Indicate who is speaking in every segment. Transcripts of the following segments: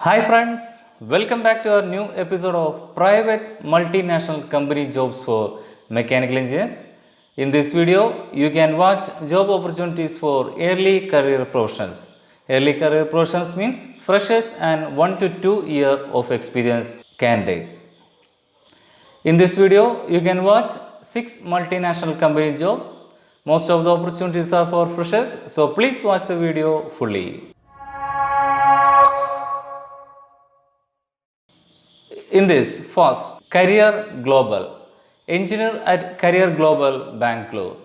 Speaker 1: Hi friends, welcome back to our new episode of Private Multinational Company Jobs for Mechanical Engineers. In this video, you can watch job opportunities for early career professionals. Early career professionals means freshers and 1 to 2 year of experience candidates. In this video, you can watch 6 multinational company jobs. Most of the opportunities are for freshers, so please watch the video fully. In this, first, Career Global, engineer at Career Global, Bangalore.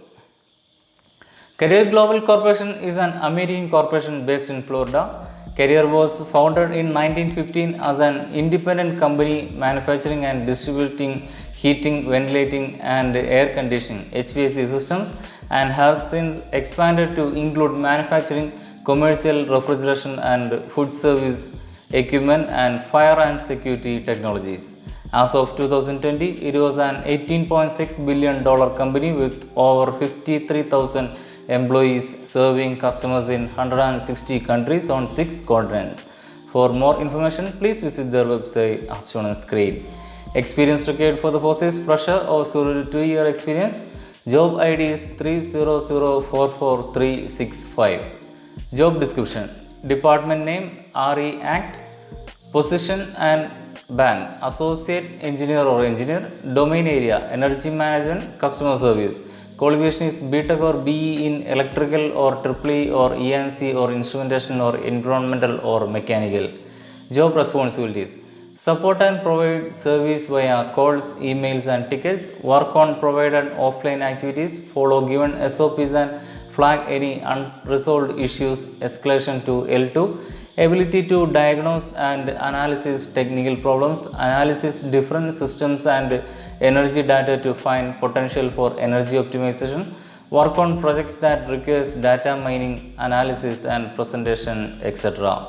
Speaker 1: Career Global Corporation is an American corporation based in Florida. Career was founded in 1915 as an independent company manufacturing and distributing heating, ventilating and air conditioning HVAC systems and has since expanded to include manufacturing, commercial refrigeration and food service equipment and fire and security technologies. As of 2020, it was an $18.6 billion company with over 53,000 employees serving customers in 160 countries on 6 continents. For more information, please visit their website as shown on screen. Experience required for the post is fresher or 0 to 2 year experience. Job ID is 3004435. Job description: Department name RE Act. Position and band Associate Engineer or Engineer. Domain area Energy Management, Customer Service. Qualification is BTech or BE in Electrical or EEE or ENC or Instrumentation or Environmental or Mechanical. Job responsibilities: support and provide service via calls, emails and tickets. Work on provided offline activities. Follow given SOPs and flag any unresolved issues. Escalation to L2. Ability to diagnose and analyze technical problems. Analysis different systems and energy data to find potential for energy optimization. Work on projects that requires data mining, analysis and presentation, etc.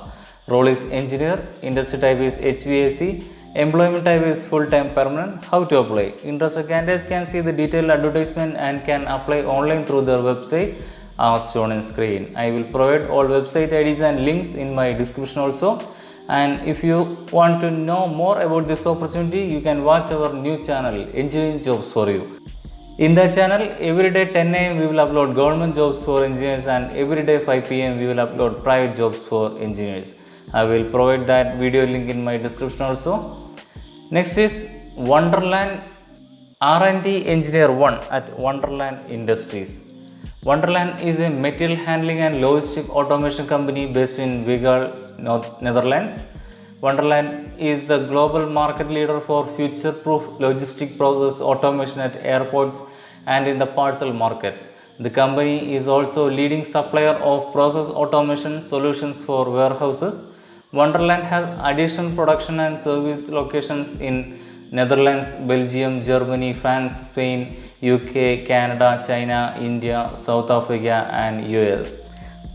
Speaker 1: Role is engineer. Industry type is HVAC. Employment type is full-time permanent. How to apply? Interested candidates can see the detailed advertisement and can apply online through their website as shown on screen. I will provide all website IDs and links in my description also. And if you want to know more about this opportunity, you can watch our new channel Engineering Jobs for You. In that channel, every day 10 am we will upload government jobs for engineers and every day 5 pm we will upload private jobs for engineers. I will provide that video link in my description also. Next is Wonderland R&D Engineer 1 at Wonderland Industries. Wonderland is a material handling and logistic automation company based in Wigal, Netherlands. Wonderland is the global market leader for future-proof logistic process automation at airports and in the parcel market. The company is also leading supplier of process automation solutions for warehouses. Wonderland has additional production and service locations in Netherlands, Belgium, Germany, France, Spain, UK, Canada, China, India, South Africa and US.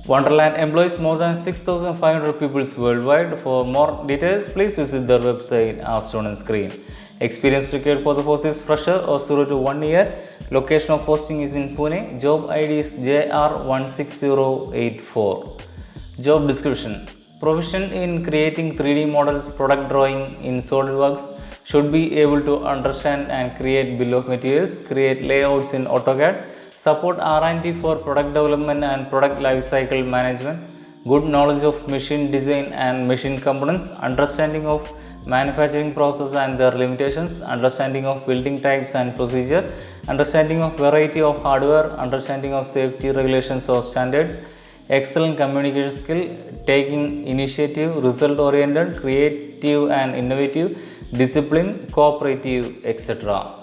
Speaker 1: Wonderland employs more than 6,500 people worldwide. For more details, please visit their website as shown on screen. Experience required for the post is fresher or 0 to 1 year. Location of posting is in Pune. Job ID is JR16084. Job description: proficient in creating 3D models, product drawing in SolidWorks, should be able to understand and create bill of materials, create layouts in AutoCAD, support R&D for product development and product lifecycle management, good knowledge of machine design and machine components, understanding of manufacturing process and their limitations, understanding of building types and procedure, understanding of variety of hardware, understanding of safety regulations or standards, excellent communication skill, taking initiative, result oriented, creative and innovative, discipline, cooperative, etc.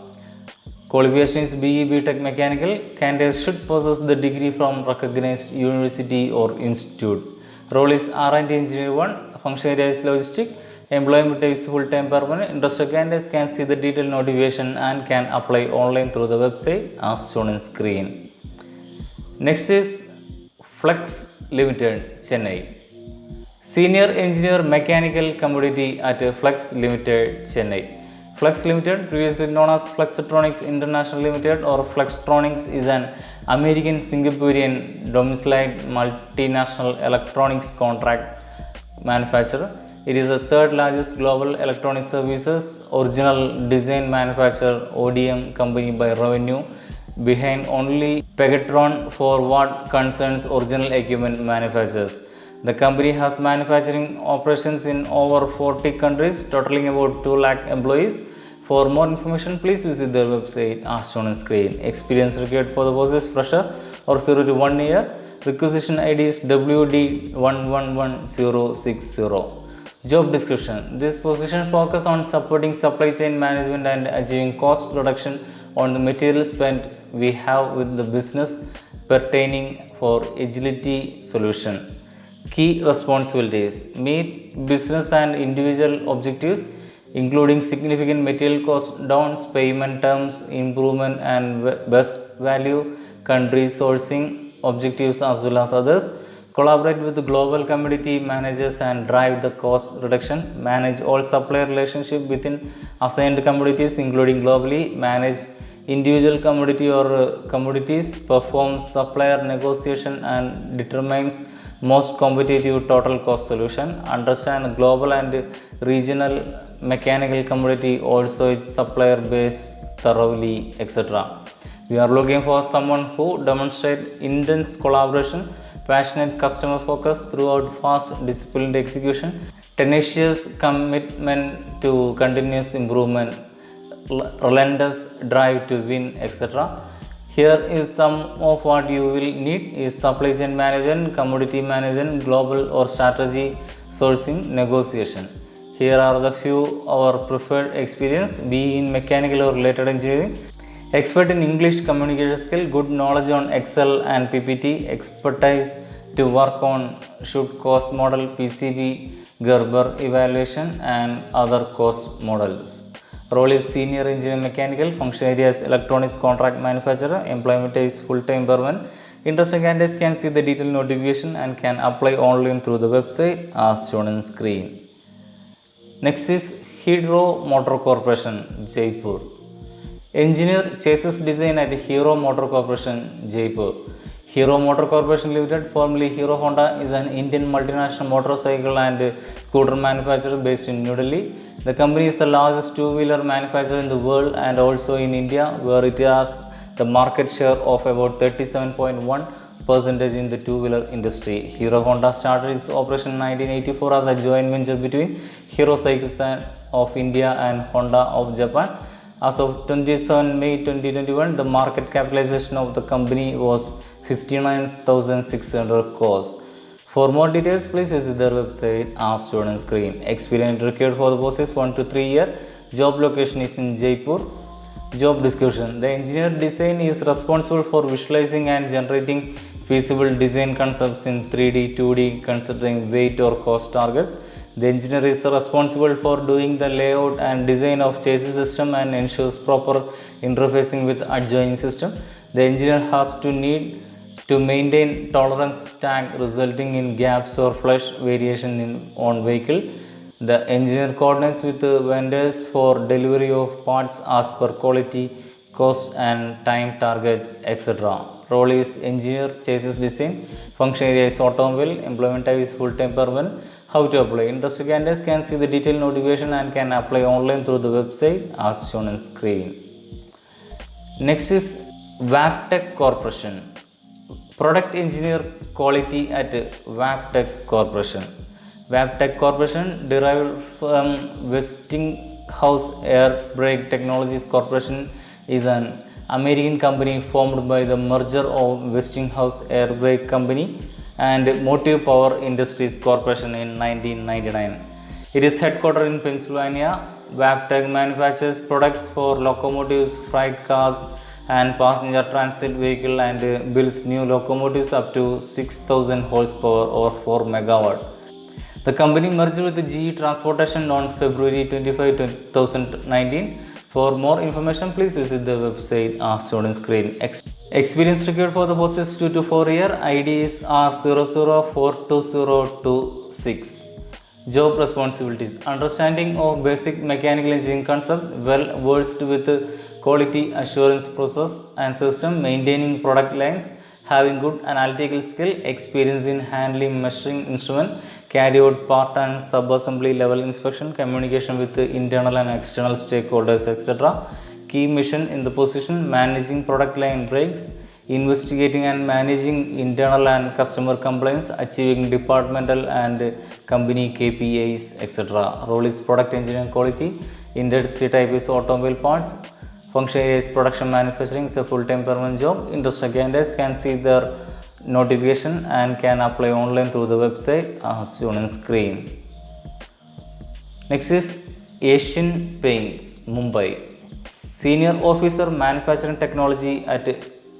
Speaker 1: Qualification is BE BTech Mechanical. Candidates should possess the degree from recognized university or institute. Role is R&D Engineer 1. Function area is logistic. Employment type is full-time permanent. Interested candidates can see the detailed notification and can apply online through the website as shown on screen. Next is Flex Limited, Chennai. Senior Engineer Mechanical Commodity at Flex Limited, Chennai. Flex Limited, previously known as Flextronics International Limited or Flextronics, is an American Singaporean domiciled multinational electronics contract manufacturer. It is the third largest global electronic services original design manufacturer ODM company by revenue, behind only Pegatron for what concerns original equipment manufacturers. The company has manufacturing operations in over 40 countries, totaling about 2 lakh employees. For more information, please visit their website as shown on screen. Experience required for the post is fresher or 0 to 1 year. Requisition ID is WD111060. Job description. This position focuses on supporting supply chain management and achieving cost reduction on the material spent we have with the business pertaining for agility solution. Key responsibilities: meet business and individual objectives, including significant material cost downs, payment terms, improvement, and best value country sourcing objectives as well as others. Collaborate with the global commodity managers and drive the cost reduction. Manage all supplier relationship within assigned commodities, including globally. Manage individual commodity or commodities. Perform supplier negotiation and determines most competitive total cost solution. Understand global and regional mechanical commodity, also its supplier base thoroughly, etc. We are looking for someone who demonstrates intense collaboration, passionate customer focus throughout fast disciplined execution, tenacious commitment to continuous improvement, relentless drive to win, etc. Here is some of what you will need is supply chain management, commodity management, global or strategy sourcing, negotiation. Here are the few our preferred experience: be in mechanical or related engineering, expert in English communication skill, good knowledge on Excel and PPT, expertise to work on should cost model, PCB, Gerber evaluation and other cost models. Role is senior engineer mechanical, function area is electronics contract manufacturer, employment is full-time permanent. Interested candidates can see the detailed notification and can apply online through the website as shown on screen. Next is Hero Motor Corporation, Jaipur. Engineer chases design at Hero Motor Corporation, Jaipur. Hero Motor Corporation Limited, formerly Hero Honda, is an Indian multinational motorcycle and scooter manufacturer based in New Delhi. The company is the largest two-wheeler manufacturer in the world and also in India, where it has the market share of about 37.1% in the two-wheeler industry. Hero Honda started its operation in 1984 as a joint venture between Hero Cycles of India and Honda of Japan. As of 27 May 2021, the market capitalization of the company was 59,600 crores. For more details, please visit their website as shown on screen. Experience required for the post is 1 to 3 year. Job location is in Jaipur. Job description. The engineer design is responsible for visualizing and generating feasible design concepts in 3D, 2D, considering weight or cost targets. The engineer is responsible for doing the layout and design of chassis system and ensures proper interfacing with adjoining system. The engineer has to need to maintain tolerance tag resulting in gaps or flush variation on vehicle. The engineer coordinates with the vendors for delivery of parts as per quality, cost and time targets, etc. Role is engineer chases design. Function area is automobile. Employment type is full-time permanent. How to apply? Interested candidates can see the detailed notification and can apply online through the website as shown on screen. Next is Wabtec Corporation. Product engineer quality at Wabtec Corporation. Wabtec Corporation, derived from Westinghouse Air Brake Technologies Corporation, is an American company formed by the merger of Westinghouse Air Brake Company and Motive Power Industries Corporation in 1999. It is headquartered in Pennsylvania. Wabtec manufactures products for locomotives, freight cars, and passenger transit vehicle and builds new locomotives up to 6,000 horsepower or 4 megawatt. The company merged with GE Transportation on February 25, 2019. For more information, please visit the website as shown on screen. Experience required for the post is 2 to 4 year. IDs are 00422026. Job responsibilities: understanding of basic mechanical engineering concept, well versed with quality assurance process and system, maintaining product lines, having good analytical skill, experience in handling measuring instrument, carry out part and sub-assembly level inspection, communication with the internal and external stakeholders, etc. Key mission in the position: managing product line breaks, investigating and managing internal and customer complaints, achieving departmental and company KPIs, etc. Role is product engineering quality. Industry type is automobile parts. Function area is production manufacturing. It's a full-time permanent job. Interested candidates can see their notification and can apply online through the website as shown on screen. Next is Asian Paints, Mumbai. Senior Officer Manufacturing Technology at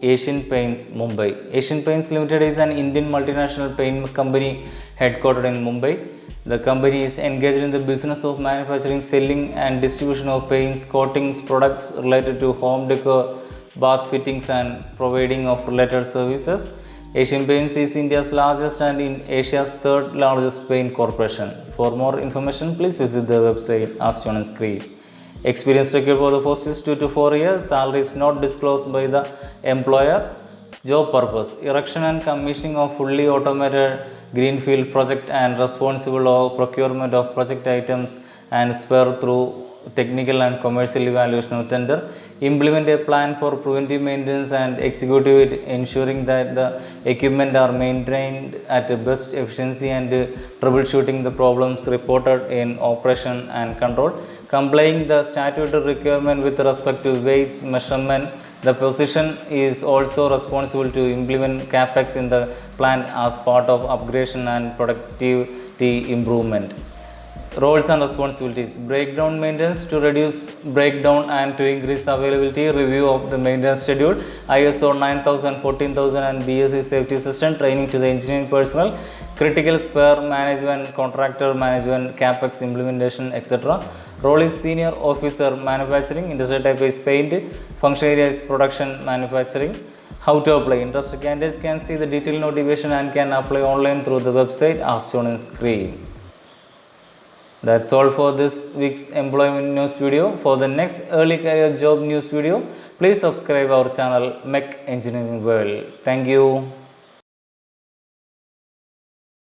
Speaker 1: Asian Paints, Mumbai. Asian Paints Limited is an Indian multinational paint company headquartered in Mumbai. The company is engaged in the business of manufacturing, selling and distribution of paints, coatings, products related to home decor, bath fittings and providing of related services. Asian Paints is India's largest and in Asia's third largest paint corporation. For more information, please visit the website as shown on screen. Experience required for the post is 2 to 4 years. Salary is not disclosed by the employer. Job purpose: erection and commissioning of fully automated greenfield project and responsible of procurement of project items and spare through technical and commercial evaluation of tender. Implement a plan for preventive maintenance and execute it, ensuring that the equipment are maintained at best efficiency and troubleshooting the problems reported in operation and control. Complying the statutory requirement with respect to weights measurement. The position is also responsible to implement capex in the plant as part of upgradation and productivity improvement. Roles and responsibilities: breakdown maintenance to reduce breakdown and to increase availability, review of the maintenance schedule, ISO 9000, 14000 and BSc safety system, training to the engineering personnel, critical spare management, contractor management, capex implementation, etc. Role is Senior Officer Manufacturing. Industry type is paint. Function area is production manufacturing. How to apply? Interested candidates can see the detailed notification and can apply online through the website as shown on screen. That's all for this week's employment news video. For the next early career job news video, please subscribe our channel Mech Engineering World. Thank you.